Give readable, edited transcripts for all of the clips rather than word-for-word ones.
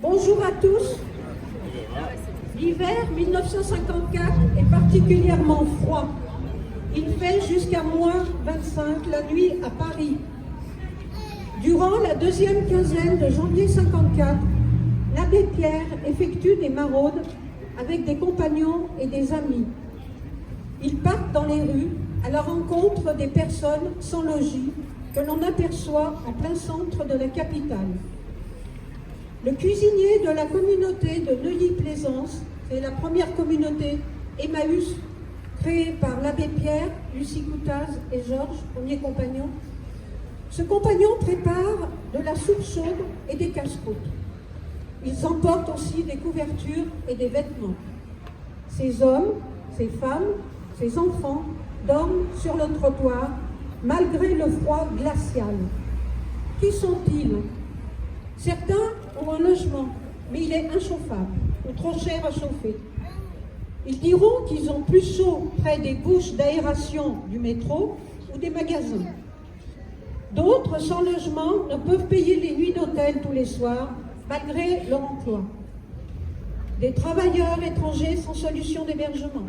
Bonjour à tous. L'hiver 1954 est particulièrement froid. Il fait jusqu'à -25 la nuit à Paris. Durant la deuxième quinzaine de janvier 54, l'abbé Pierre effectue des maraudes avec des compagnons et des amis. Ils partent dans les rues à la rencontre des personnes sans logis que l'on aperçoit en plein centre de la capitale. Le cuisinier de la communauté de Neuilly-Plaisance, c'est la première communauté Emmaüs créée par l'abbé Pierre, Lucie Coutaz et Georges, premier compagnon. Ce compagnon prépare de la soupe chaude et des casse-croûtes. Ils emportent aussi des couvertures et des vêtements. Ces hommes, ces femmes, ces enfants dorment sur le trottoir malgré le froid glacial. Qui sont-ils? Certains ont un logement, mais il est inchauffable ou trop cher à chauffer. Ils diront qu'ils ont plus chaud près des bouches d'aération du métro ou des magasins. D'autres sans logement ne peuvent payer les nuits d'hôtel tous les soirs, malgré leur emploi. Des travailleurs étrangers sans solution d'hébergement,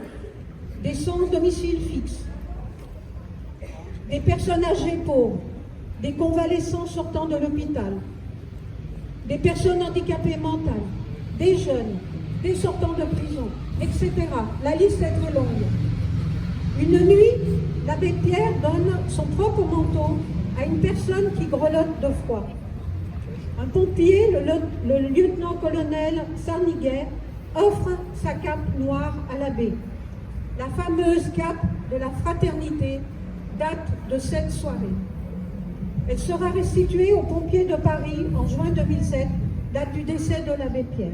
des sans domicile fixe, des personnes âgées pauvres, des convalescents sortant de l'hôpital, des personnes handicapées mentales, des jeunes, des sortants de prison, etc. La liste est très longue. Une nuit, l'abbé Pierre donne son propre manteau à une personne qui grelotte de froid. Un pompier, le lieutenant-colonel Sarniguet, offre sa cape noire à l'abbé. La fameuse cape de la fraternité date de cette soirée. Elle sera restituée aux pompiers de Paris en juin 2007, date du décès de l'abbé Pierre.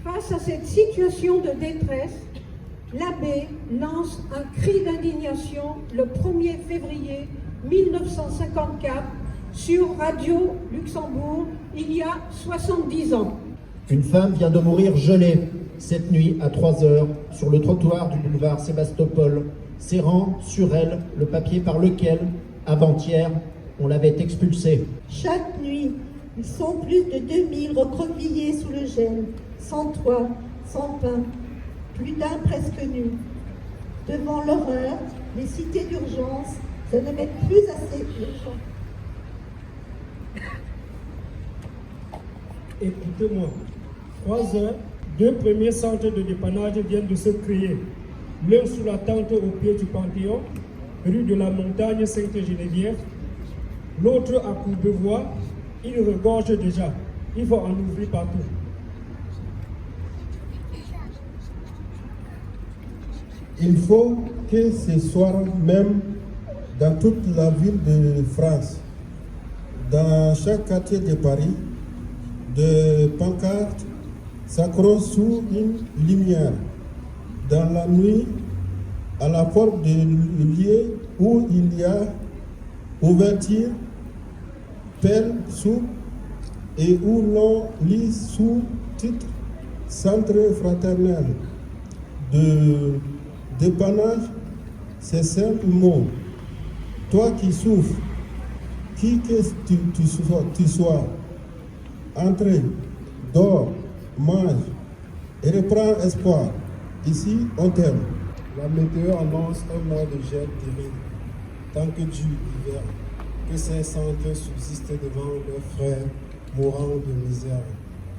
Face à cette situation de détresse, l'abbé lance un cri d'indignation le 1er février 1954 sur Radio Luxembourg, il y a 70 ans. Une femme vient de mourir gelée cette nuit à 3 heures sur le trottoir du boulevard Sébastopol, serrant sur elle le papier par lequel, avant-hier, on l'avait expulsée. Chaque nuit, ils sont plus de 2000 recroquevillés sous le gel, sans toit, sans pain, plus d'un presque nu. Devant l'horreur, les cités d'urgence se ne mettent plus assez urgent. Écoutez-moi, 3 heures, 2 premiers centres de dépannage viennent de se créer. L'un sous la tente au pied du Panthéon, rue de la Montagne Sainte-Geneviève. L'autre à Courbevoie, il regorge déjà. Il faut en ouvrir partout. Il faut que ce soir même, dans toute la ville de France, dans chaque quartier de Paris, de pancartes s'accrochent sous une lumière. Dans la nuit, à la porte du lieu où il y a ouverture, pelle, soupe, et où l'on lit sous titre Centre fraternel de dépannage, ces simples mots. Toi qui souffres, qui que tu sois, entre, dors, mange et reprends espoir. Ici, on t'aime. La météo annonce un mois de gel terrible. Tant que Dieu hiver, que ces centres subsistent devant leurs frères mourant de misère.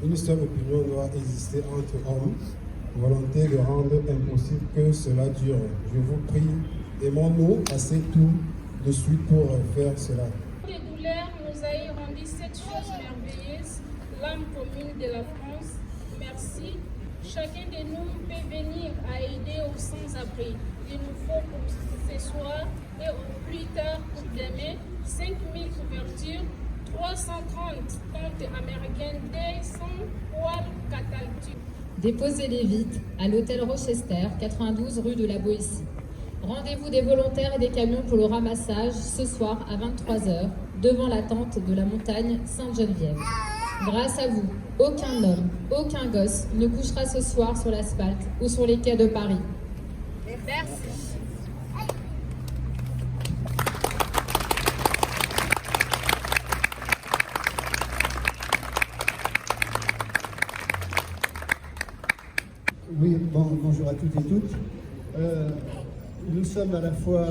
Une seule opinion doit exister entre hommes, volonté de rendre impossible que cela dure. Je vous prie, aimons-nous assez tout de suite pour faire cela. Les douleurs nous a rendu cette chose merveilleuse, l'âme commune de la France. Merci. Chacun de nous peut venir à aider aux sans-abri. Il nous faut pour ce soir et au plus tard pour demain 5000 couvertures, 330 tentes américaines des sans poils catalytiques. Déposez-les vite à l'hôtel Rochester, 92 rue de la Boétie. Rendez-vous des volontaires et des camions pour le ramassage ce soir à 23h devant la tente de la montagne Sainte-Geneviève. Grâce à vous, aucun homme, aucun gosse ne couchera ce soir sur l'asphalte ou sur les quais de Paris. Merci. Oui, bonjour à toutes et toutes. Nous sommes à la fois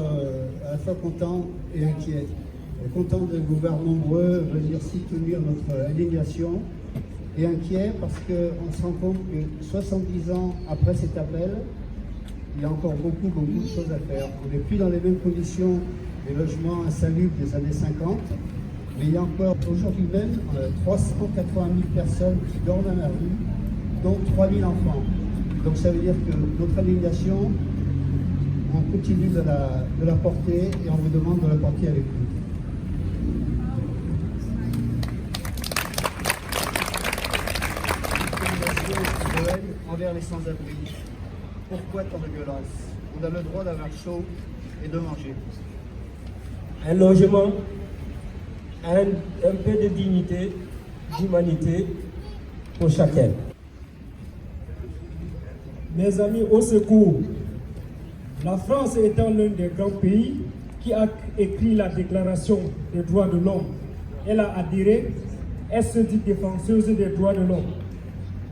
contents et inquiets. Contents de vous voir nombreux venir soutenir notre indignation et inquiets parce qu'on se rend compte que 70 ans après cet appel, il y a encore beaucoup de choses à faire. On n'est plus dans les mêmes conditions des logements insalubres des années 50, mais il y a encore aujourd'hui même 380 000 personnes qui dorment dans la rue, dont 3 000 enfants. Donc ça veut dire que notre indignation, on continue de la porter et on vous demande de la porter avec nous. Envers les sans-abri. Pourquoi tant de violence? On a le droit d'avoir chaud et de manger. Un logement, un peu de dignité, d'humanité pour chacun. Mes amis, au secours. La France étant l'un des grands pays qui a écrit la Déclaration des droits de l'homme, elle a adhéré, elle se dit défenseuse des droits de l'homme.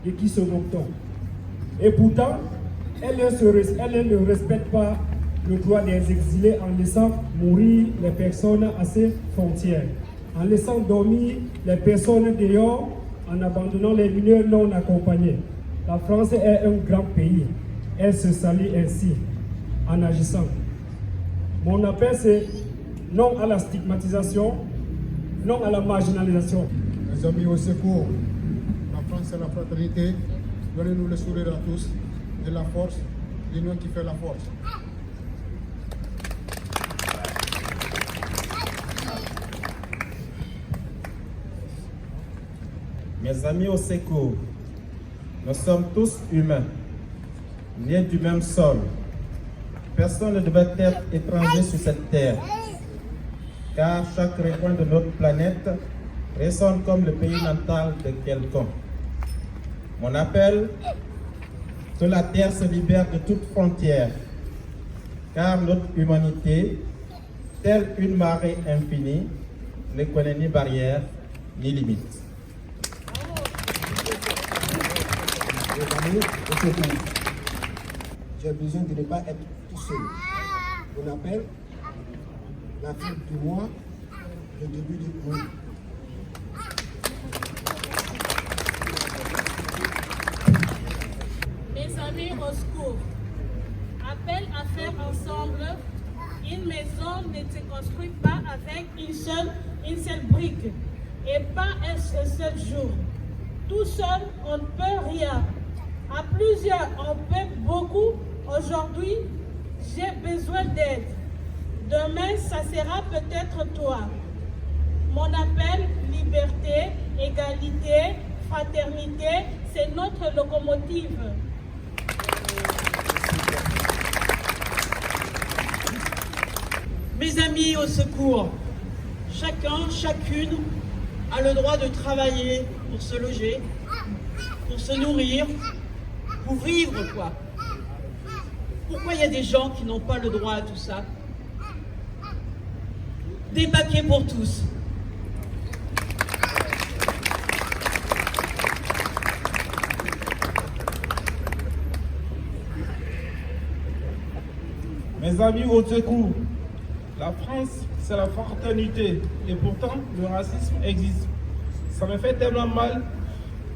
Et qui se moque-t-on? Et pourtant, elle ne respecte pas le droit des exilés en laissant mourir les personnes à ses frontières, en laissant dormir les personnes dehors, en abandonnant les mineurs non accompagnés. La France est un grand pays. Elle se salit ainsi, en agissant. Mon appel, c'est non à la stigmatisation, non à la marginalisation. Mes amis, au secours. La France, c'est la fraternité. Donnez-nous le sourire à tous et la force, l'union qui fait la force. Mes amis au secours, nous sommes tous humains, nés du même sol. Personne ne devait être étranger sur cette terre, car chaque recoin de notre planète résonne comme le pays natal de quelqu'un. Mon appel, que la terre se libère de toute frontière, car notre humanité, telle une marée infinie, ne connaît ni barrière ni limite. J'ai besoin de ne pas être tout seul. On appelle la fin du mois, le début du mois. Mes amis, au secours. Appel à faire ensemble. Une maison ne se construit pas avec une seule brique et pas un seul jour. Tout seul, on ne peut rien. À plusieurs, on peut beaucoup. Aujourd'hui, j'ai besoin d'aide. Demain, ça sera peut-être toi. Mon appel, liberté, égalité, fraternité, c'est notre locomotive. Mes amis, au secours. Chacun, chacune a le droit de travailler pour se loger, pour se nourrir, pour vivre, quoi. Pourquoi il y a des gens qui n'ont pas le droit à tout ça? Des papiers pour tous. Mes amis au secours, la France, c'est la fraternité et pourtant le racisme existe. Ça me fait tellement mal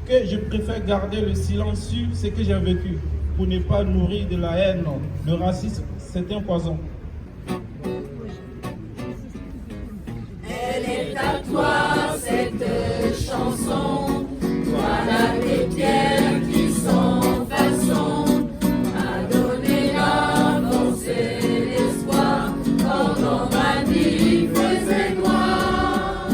que je préfère garder le silence sur ce que j'ai vécu pour ne pas nourrir de la haine. Le racisme, c'est un poison. Elle est à toi cette chanson, voilà les pierres qui sont façon à donner l'avancée l'espoir pendant ma vie faisait noir.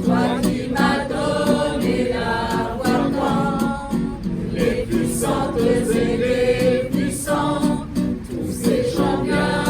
Toi qui m'as donné la voix blanche, les puissantes et les puissants, tous ces gens bien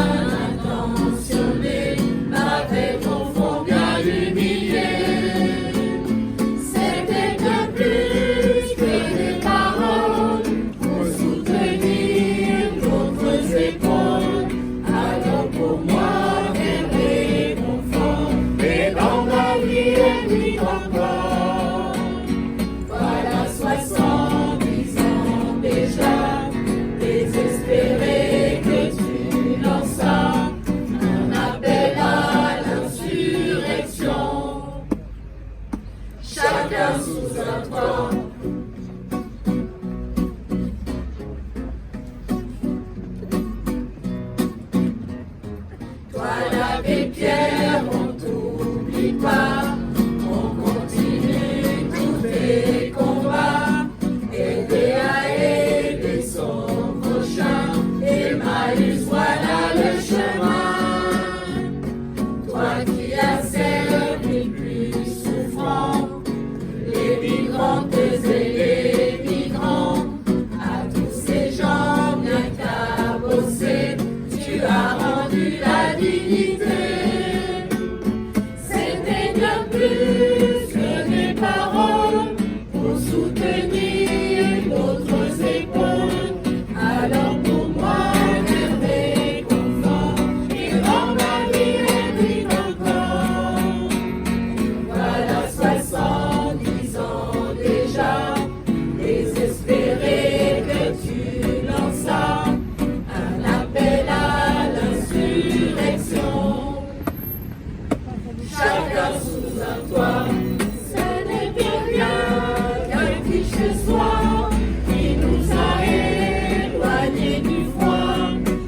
chacun sous un toit. Toi, l'abbé Pierre, on t'oublie pas, on continue tous tes combats, aider à aider son prochain, Emmaüs, voilà le chemin. Toi qui as servi le plus souffrant, les migrantes et les migrants, à tous ces gens bien cabossés, tu as rendu la dignité. C'était bien plus que des paroles pour soutenir d'autres épaules. Alors pour moi, des réconfort, il rend ma vie et encore. Voilà 70 ans déjà, désespéré que tu lanças un appel à l'insurrection. Chacun sous un toit, ce n'est bien rien qu'un petit chez soi qui nous a éloignés du froid,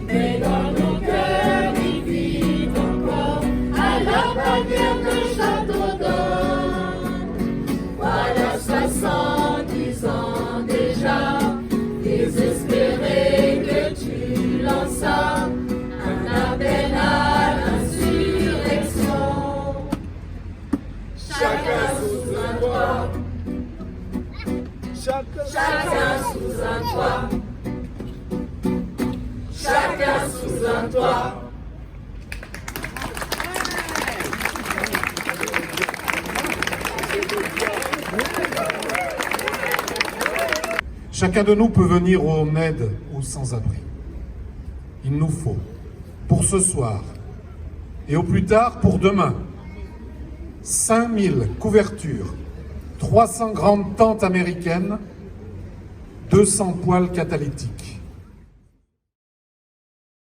mais dans nos cœurs ils vivent encore à la manière de château d'or. Voilà 70 ans déjà, désespéré que tu lanças un appel à l'insurrection. Chacun sous un toit, chacun sous un toit, chacun sous un toit. Chacun de nous peut venir en aide aux sans-abri. Il nous faut, pour ce soir et au plus tard pour demain, 5000 couvertures, 300 grandes tentes américaines, 200 poêles catalytiques.